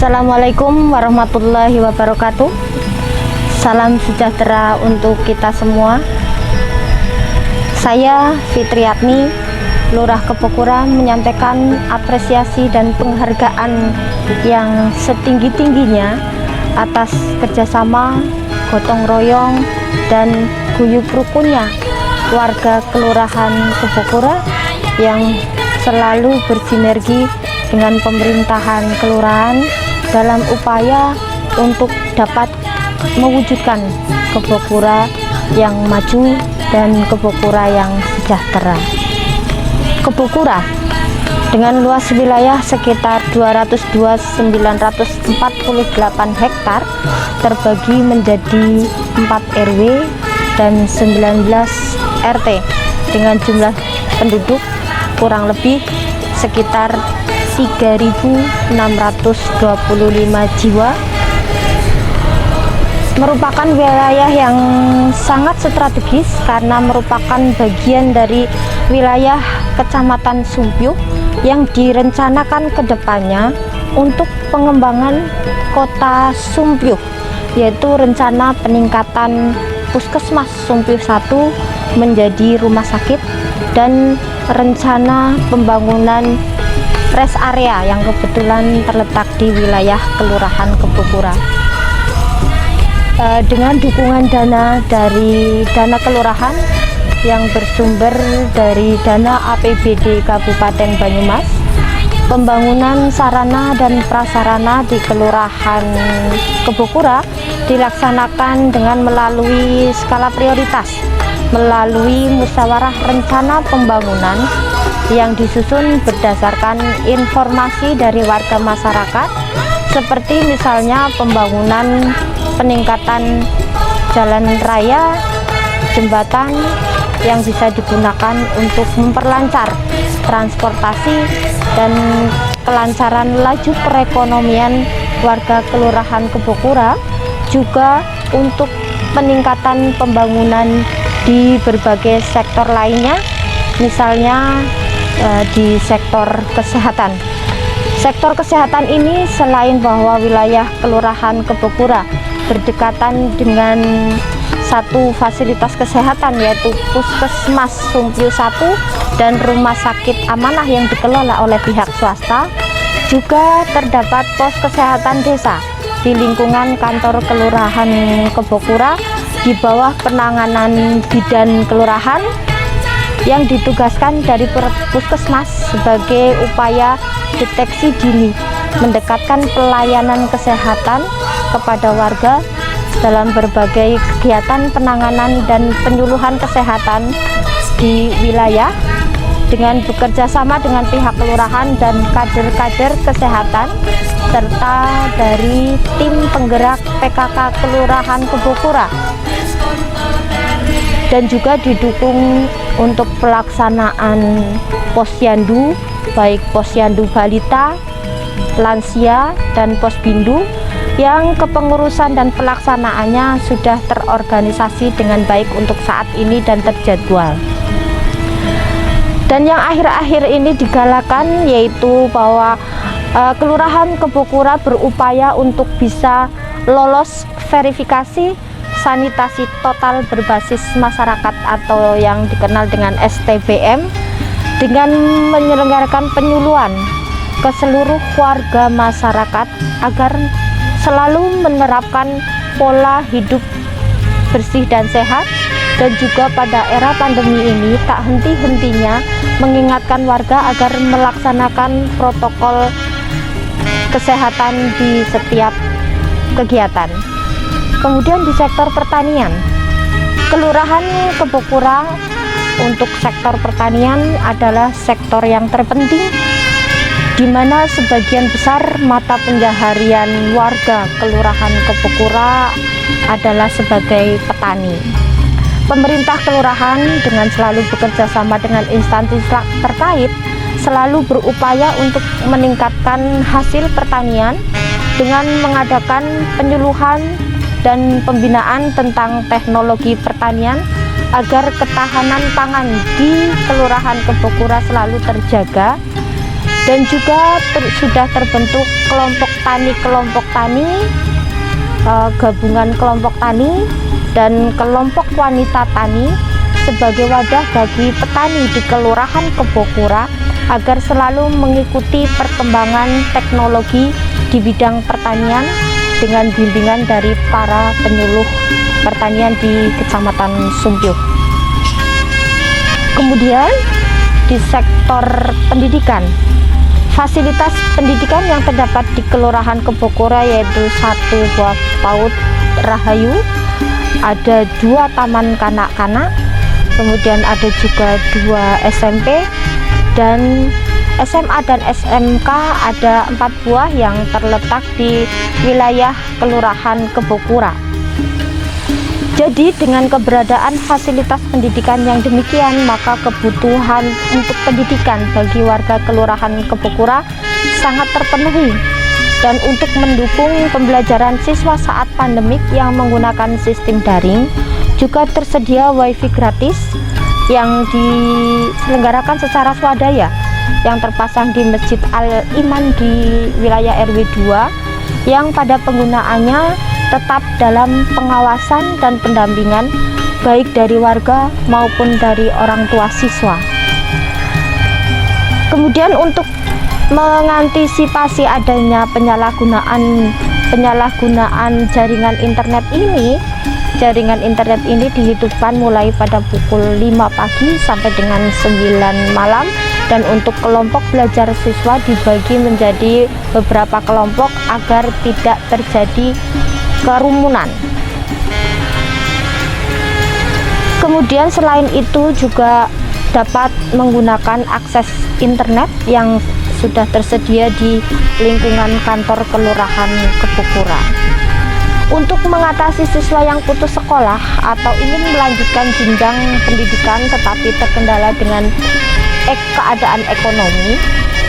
Assalamualaikum warahmatullahi wabarakatuh. Salam sejahtera untuk kita semua. Saya Fitriatni, Lurah Kepokura, menyampaikan apresiasi dan penghargaan yang setinggi-tingginya atas kerjasama, gotong royong, dan guyup rukunnya warga Kelurahan Kepokura yang selalu bersinergi dengan pemerintahan kelurahan dalam upaya untuk dapat mewujudkan Kepokura yang maju dan Kepokura yang sejahtera. Kepokura dengan luas wilayah sekitar 202.948 hektar terbagi menjadi 4 RW dan 19 RT dengan jumlah penduduk kurang lebih sekitar 3.625 jiwa, merupakan wilayah yang sangat strategis karena merupakan bagian dari wilayah Kecamatan Sumpyuh yang direncanakan ke depannya untuk pengembangan Kota Sumpyuh, yaitu rencana peningkatan Puskesmas Sumpyuh 1 menjadi rumah sakit dan rencana pembangunan rest area yang kebetulan terletak di wilayah Kelurahan Kepokura. Dengan dukungan dana dari dana kelurahan yang bersumber dari dana APBD Kabupaten Banyumas, pembangunan sarana dan prasarana di Kelurahan Kepokura dilaksanakan dengan melalui skala prioritas, melalui musyawarah rencana pembangunan yang disusun berdasarkan informasi dari warga masyarakat, seperti misalnya pembangunan peningkatan jalan raya, jembatan yang bisa digunakan untuk memperlancar transportasi dan kelancaran laju perekonomian warga Kelurahan Kepokura, juga untuk peningkatan pembangunan di berbagai sektor lainnya, misalnya di sektor kesehatan. Sektor kesehatan ini selain bahwa wilayah Kelurahan Kepokura berdekatan dengan satu fasilitas kesehatan yaitu Puskesmas Sumpyuh 1 dan Rumah Sakit Amanah yang dikelola oleh pihak swasta, juga terdapat pos kesehatan desa di lingkungan kantor Kelurahan Kepokura di bawah penanganan bidan kelurahan yang ditugaskan dari Puskesmas sebagai upaya deteksi dini, mendekatkan pelayanan kesehatan kepada warga dalam berbagai kegiatan penanganan dan penyuluhan kesehatan di wilayah, dengan bekerja sama dengan pihak kelurahan dan kader-kader kesehatan serta dari tim penggerak PKK Kelurahan Kepokura, dan juga didukung untuk pelaksanaan posyandu, baik posyandu balita, lansia, dan posbindu yang kepengurusan dan pelaksanaannya sudah terorganisasi dengan baik untuk saat ini dan terjadwal. Dan yang akhir-akhir ini digalakan yaitu bahwa Kelurahan Kepokura berupaya untuk bisa lolos verifikasi sanitasi total berbasis masyarakat atau yang dikenal dengan STBM, dengan menyelenggarakan penyuluhan ke seluruh warga masyarakat agar selalu menerapkan pola hidup bersih dan sehat, dan juga pada era pandemi ini tak henti-hentinya mengingatkan warga agar melaksanakan protokol kesehatan di setiap kegiatan. Kemudian di sektor pertanian, Kelurahan Kepokura untuk sektor pertanian adalah sektor yang terpenting, di mana sebagian besar mata pencaharian warga Kelurahan Kepokura adalah sebagai petani. Pemerintah kelurahan dengan selalu bekerja sama dengan instansi terkait selalu berupaya untuk meningkatkan hasil pertanian dengan mengadakan penyuluhan dan pembinaan tentang teknologi pertanian agar ketahanan pangan di Kelurahan Kepokura selalu terjaga, dan juga sudah terbentuk kelompok tani, gabungan kelompok tani dan kelompok wanita tani sebagai wadah bagi petani di Kelurahan Kebokura agar selalu mengikuti perkembangan teknologi di bidang pertanian dengan bimbingan dari para penyuluh pertanian di Kecamatan Sumpyuh. Kemudian di sektor pendidikan, fasilitas pendidikan yang terdapat di Kelurahan Kebokura yaitu 1 buah PAUD Rahayu, ada 2 taman kanak-kanak, kemudian ada juga 2 SMP, dan SMA dan SMK ada 4 buah yang terletak di wilayah Kelurahan Kebokura. Jadi dengan keberadaan fasilitas pendidikan yang demikian, maka kebutuhan untuk pendidikan bagi warga Kelurahan Kebokura sangat terpenuhi. Dan untuk mendukung pembelajaran siswa saat pandemik yang menggunakan sistem daring, juga tersedia WiFi gratis yang diselenggarakan secara swadaya yang terpasang di Masjid Al-Iman di wilayah RW 2 yang pada penggunaannya tetap dalam pengawasan dan pendampingan baik dari warga maupun dari orang tua siswa. Kemudian untuk mengantisipasi adanya penyalahgunaan jaringan internet ini dihidupkan mulai pada pukul 5 pagi sampai dengan 9 malam, dan untuk kelompok belajar siswa dibagi menjadi beberapa kelompok agar tidak terjadi kerumunan. Kemudian selain itu juga dapat menggunakan akses internet yang sudah tersedia di lingkungan kantor Kelurahan Kebokura. Untuk mengatasi siswa yang putus sekolah atau ingin melanjutkan jenjang pendidikan tetapi terkendala dengan keadaan ekonomi,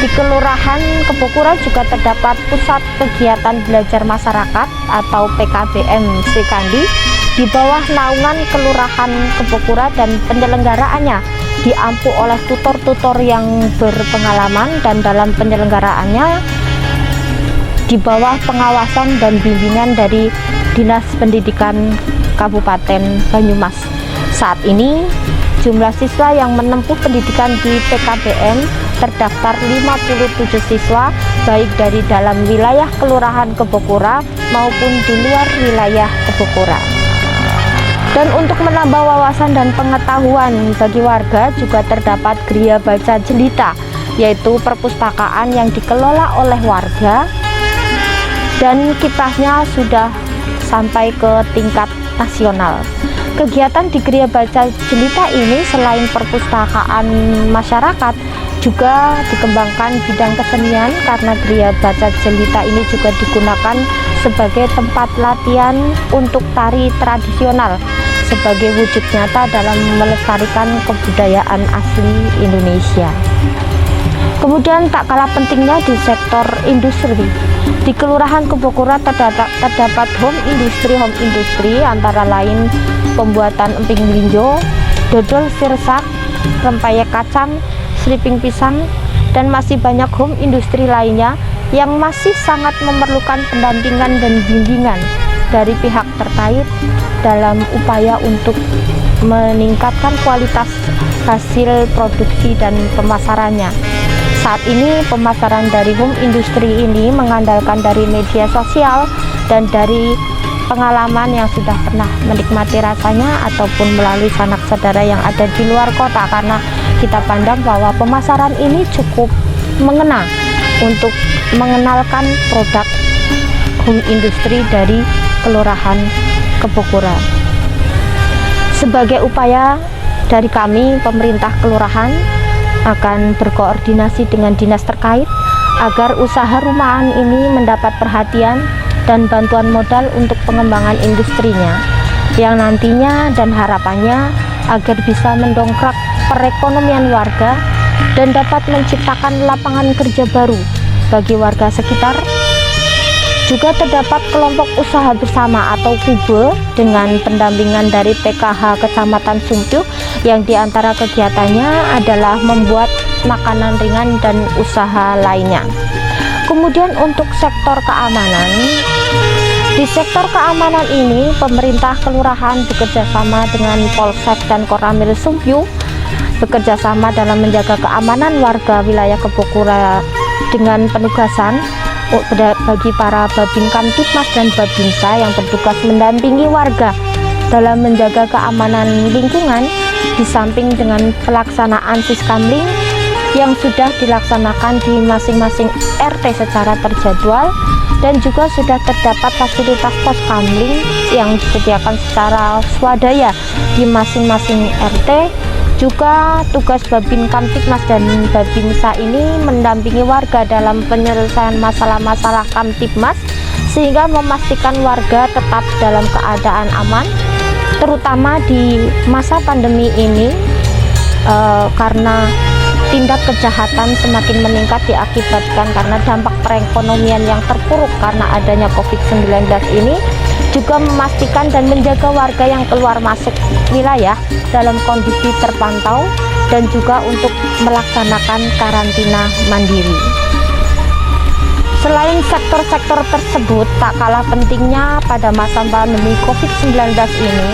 di Kelurahan Kebokura juga terdapat Pusat Kegiatan Belajar Masyarakat atau PKBM Srikandi di bawah naungan Kelurahan Kebokura, dan penyelenggaraannya diampu oleh tutor-tutor yang berpengalaman, dan dalam penyelenggaraannya di bawah pengawasan dan bimbingan dari Dinas Pendidikan Kabupaten Banyumas. Saat ini jumlah siswa yang menempuh pendidikan di PKBM terdaftar 57 siswa baik dari dalam wilayah Kelurahan Kebokura maupun di luar wilayah Kebokura. Dan untuk menambah wawasan dan pengetahuan bagi warga juga terdapat Gria Baca Jelita, yaitu perpustakaan yang dikelola oleh warga dan kiprahnya sudah sampai ke tingkat nasional. Kegiatan di Gria Baca Jelita ini selain perpustakaan masyarakat juga dikembangkan bidang kesenian, karena Gria Baca Jelita ini juga digunakan sebagai tempat latihan untuk tari tradisional sebagai wujud nyata dalam melestarikan kebudayaan asli Indonesia. Kemudian tak kalah pentingnya di sektor industri, di Kelurahan Kebokura terdapat home industri antara lain pembuatan emping melinjo, dodol sirsak, rempeyek kacang, seliping pisang, dan masih banyak home industri lainnya yang masih sangat memerlukan pendampingan dan bimbingan dari pihak terkait dalam upaya untuk meningkatkan kualitas hasil produksi dan pemasarannya. Saat ini pemasaran dari home industri ini mengandalkan dari media sosial dan dari pengalaman yang sudah pernah menikmati rasanya ataupun melalui sanak saudara yang ada di luar kota, karena kita pandang bahwa pemasaran ini cukup mengena untuk mengenalkan produk home industri dari Kelurahan Kebokura. Sebagai upaya dari kami, pemerintah kelurahan akan berkoordinasi dengan dinas terkait agar usaha rumahan ini mendapat perhatian dan bantuan modal untuk pengembangan industrinya, yang nantinya dan harapannya agar bisa mendongkrak perekonomian warga dan dapat menciptakan lapangan kerja baru bagi warga sekitar. Juga terdapat kelompok usaha bersama atau KUBE dengan pendampingan dari PKH Kecamatan Sumpyuh, yang diantara kegiatannya adalah membuat makanan ringan dan usaha lainnya. Kemudian untuk sektor keamanan, di sektor keamanan ini pemerintah kelurahan bekerjasama dengan Polsek dan Koramil Sumbyu bekerjasama dalam menjaga keamanan warga wilayah Kebokura dengan penugasan bagi para Babin Kamtibmas dan Babinsa yang bertugas mendampingi warga dalam menjaga keamanan lingkungan, di samping dengan pelaksanaan Siskamling yang sudah dilaksanakan di masing-masing RT secara terjadwal, dan juga sudah terdapat fasilitas pos kamling yang disediakan secara swadaya di masing-masing RT. Juga tugas Babin Kamtibmas dan Babinsa ini mendampingi warga dalam penyelesaian masalah-masalah Kamtibmas sehingga memastikan warga tetap dalam keadaan aman, terutama di masa pandemi ini karena tindak kejahatan semakin meningkat diakibatkan karena dampak perekonomian yang terpuruk karena adanya COVID-19 ini, juga memastikan dan menjaga warga yang keluar masuk wilayah dalam kondisi terpantau dan juga untuk melaksanakan karantina mandiri. Selain sektor-sektor tersebut, tak kalah pentingnya pada masa pandemi COVID-19 ini,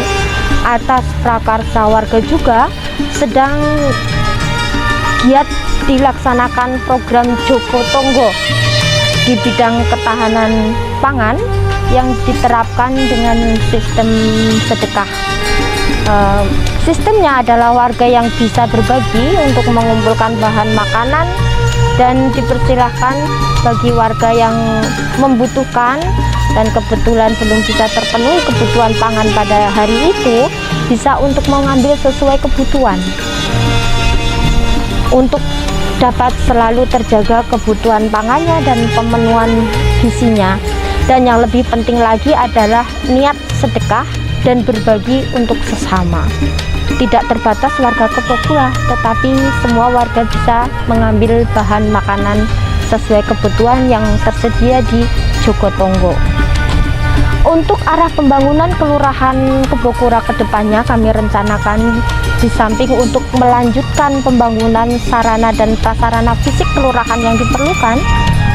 atas prakarsa warga juga sedang giat dilaksanakan program Joko Tonggo di bidang ketahanan pangan yang diterapkan dengan sistem sedekah. Sistemnya adalah warga yang bisa berbagi untuk mengumpulkan bahan makanan dan dipersilahkan bagi warga yang membutuhkan dan kebetulan belum bisa terpenuhi kebutuhan pangan pada hari itu, bisa untuk mengambil sesuai kebutuhan untuk dapat selalu terjaga kebutuhan pangannya dan pemenuhan gizinya. Dan yang lebih penting lagi adalah niat sedekah dan berbagi untuk sesama. Tidak terbatas warga Kebokura, tetapi semua warga bisa mengambil bahan makanan sesuai kebutuhan yang tersedia di Joko Tonggo. Untuk arah pembangunan Kelurahan Kebokura ke depannya, kami rencanakan di samping untuk melanjutkan pembangunan sarana dan prasarana fisik kelurahan yang diperlukan,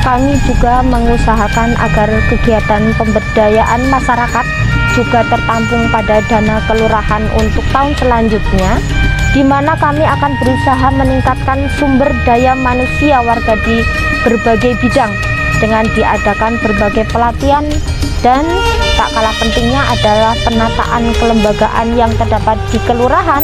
kami juga mengusahakan agar kegiatan pemberdayaan masyarakat juga tertampung pada dana kelurahan untuk tahun selanjutnya, di mana kami akan berusaha meningkatkan sumber daya manusia warga di berbagai bidang dengan diadakan berbagai pelatihan, dan tak kalah pentingnya adalah penataan kelembagaan yang terdapat di kelurahan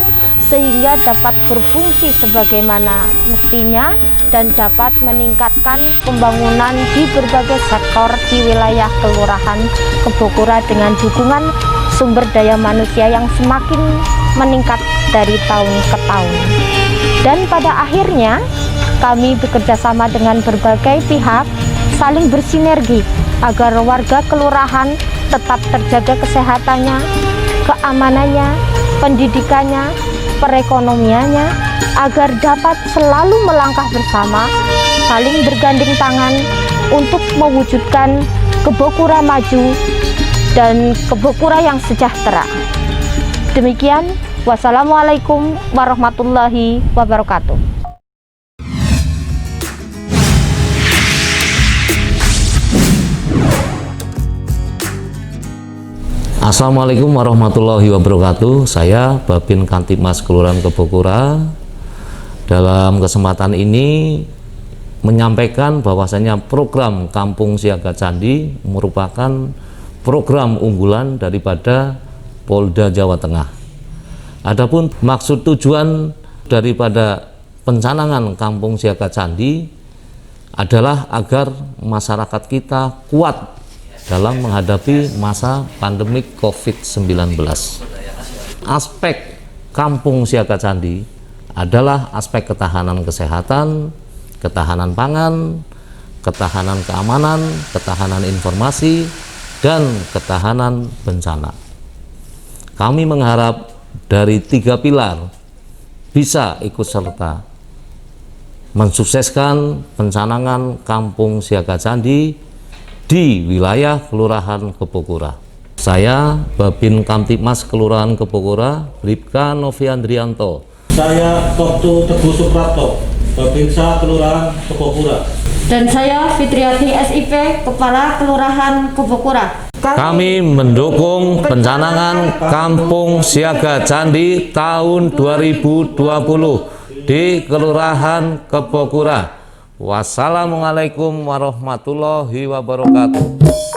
sehingga dapat berfungsi sebagaimana mestinya dan dapat meningkatkan pembangunan di berbagai sektor di wilayah Kelurahan Kebokura dengan dukungan sumber daya manusia yang semakin meningkat dari tahun ke tahun. Dan pada akhirnya kami bekerjasama dengan berbagai pihak saling bersinergi agar warga kelurahan tetap terjaga kesehatannya, keamanannya, pendidikannya, perekonomiannya, agar dapat selalu melangkah bersama, saling bergandeng tangan untuk mewujudkan Kebokura maju dan Kebokura yang sejahtera. Demikian, wassalamualaikum warahmatullahi wabarakatuh. Assalamualaikum warahmatullahi wabarakatuh. Saya Babin Kamtibmas Kelurahan Kebokura. Dalam kesempatan ini menyampaikan bahwasanya program Kampung Siaga Candi merupakan program unggulan daripada Polda Jawa Tengah. Adapun maksud tujuan daripada pencanangan Kampung Siaga Candi adalah agar masyarakat kita kuat dalam menghadapi masa pandemik COVID-19. Aspek Kampung Siaga Candi adalah aspek ketahanan kesehatan, ketahanan pangan, ketahanan keamanan, ketahanan informasi, dan ketahanan bencana. Kami mengharap dari 3 pilar bisa ikut serta mensukseskan pencanangan Kampung Siaga Candi di wilayah Kelurahan Kebokura. Saya Babin Kamtibmas Kelurahan Kebokura, Bribka Noviandrianto. Saya Koptu Teguh Suprapto, Babinsa Kelurahan Kebokura. Dan saya Fitriati SIP, Kepala Kelurahan Kebokura. Kami mendukung pencanangan Kampung Siaga Candi tahun 2020 di Kelurahan Kebokura. Wassalamualaikum warahmatullahi wabarakatuh.